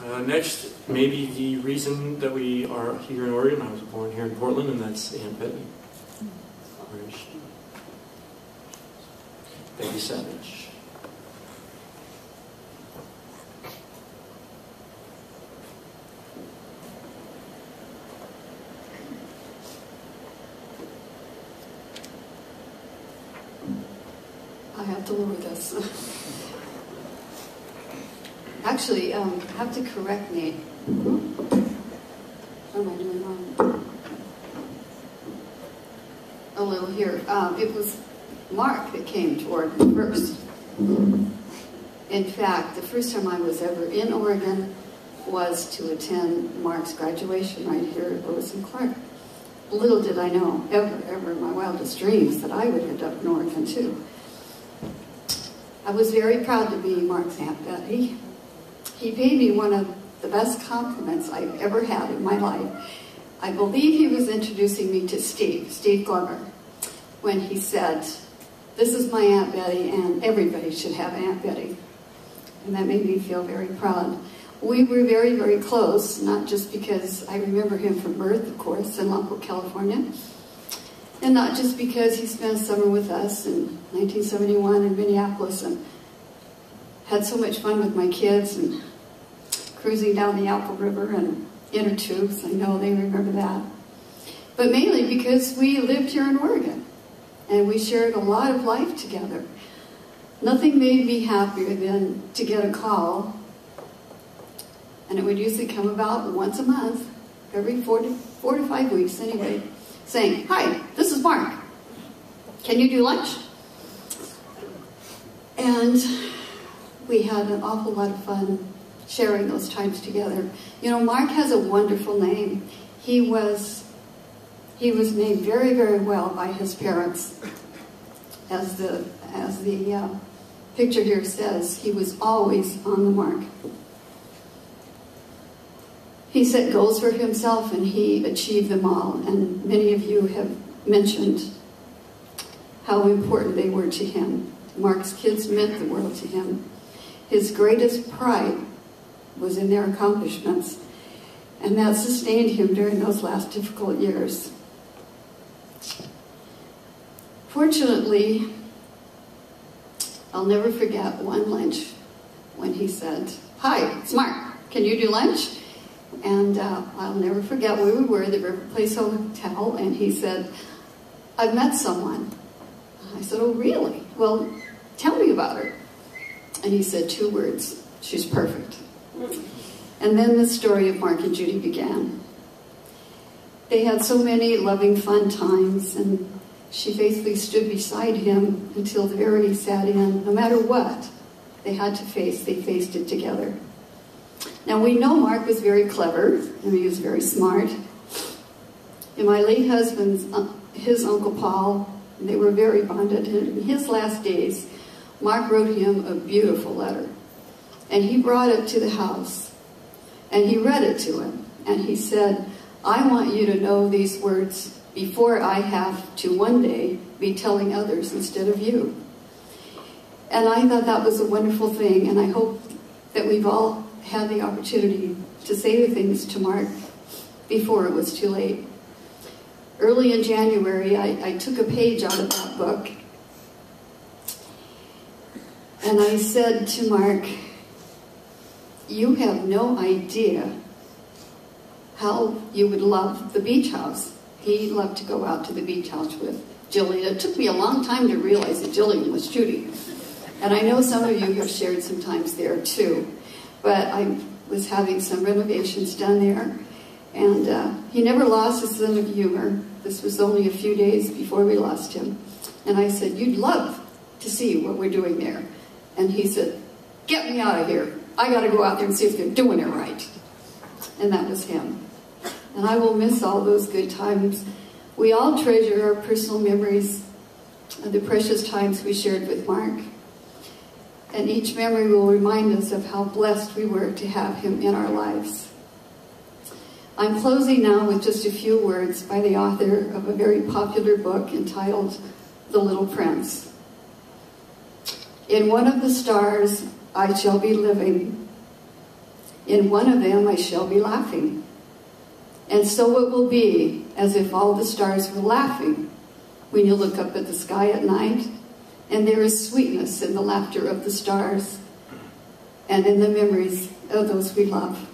Next, maybe the reason that we are here in Oregon. I was born here in Portland, and that's Aunt Betty. Where is she? Betty Savage. I have to lower this. Actually, have to correct me. What am I doing wrong? A little here. It was Mark that came to Oregon first. In fact, the first time I was ever in Oregon was to attend Mark's graduation right here at Lewis and Clark. Little did I know, ever in my wildest dreams, that I would end up in Oregon too. I was very proud to be Mark's Aunt Betty. He paid me one of the best compliments I've ever had in my life. I believe he was introducing me to Steve Glover, when he said, "This is my Aunt Betty, and everybody should have Aunt Betty." And that made me feel very proud. We were very, very close, not just because I remember him from birth, of course, in Lockwood, California, and not just because he spent a summer with us in 1971 in Minneapolis and had so much fun with my kids and cruising down the Apple River and inner tubes. I know they remember that. But mainly because we lived here in Oregon and we shared a lot of life together. Nothing made me happier than to get a call, and it would usually come about once a month, every 4 to 5 weeks anyway, saying, "Hi, this is Mark. Can you do lunch?" And we had an awful lot of fun sharing those times together. You know, Mark has a wonderful name. He was named very, very well by his parents. As the picture here says, he was always on the mark. He set goals for himself and he achieved them all. And many of you have mentioned how important they were to him. Mark's kids meant the world to him. His greatest pride was in their accomplishments, and that sustained him during those last difficult years. Fortunately, I'll never forget one lunch when he said, "Hi, it's Mark. Can you do lunch?" And I'll never forget where we were, the River Place Hotel, and he said, "I've met someone." I said, "Oh, really? Well, tell me about her." And he said 2 words, "She's perfect." And then the story of Mark and Judy began. They had so many loving, fun times, and she faithfully stood beside him until the very sad end. No matter what they had to face, they faced it together. Now, we know Mark was very clever, and he was very smart. And my late husband's, his Uncle Paul, they were very bonded. And in his last days, Mark wrote him a beautiful letter. And he brought it to the house. And he read it to him. And he said, "I want you to know these words before I have to one day be telling others instead of you." And I thought that was a wonderful thing. And I hope that we've all had the opportunity to say the things to Mark before it was too late. Early in January, I took a page out of that book. And I said to Mark, "You have no idea how you would love the beach house." He loved to go out to the beach house with Jillian. It took me a long time to realize that Jillian was Judy. And I know some of you have shared some times there too. But I was having some renovations done there. And he never lost his sense of humor. This was only a few days before we lost him. And I said, "You'd love to see what we're doing there." And he said, "Get me out of here. I got to go out there and see if they're doing it right." And that was him. And I will miss all those good times. We all treasure our personal memories of the precious times we shared with Mark. And each memory will remind us of how blessed we were to have him in our lives. I'm closing now with just a few words by the author of a very popular book entitled The Little Prince. "In one of the stars I shall be living. In one of them I shall be laughing. And so it will be as if all the stars were laughing when you look up at the sky at night, and there is sweetness in the laughter of the stars and in the memories of those we love.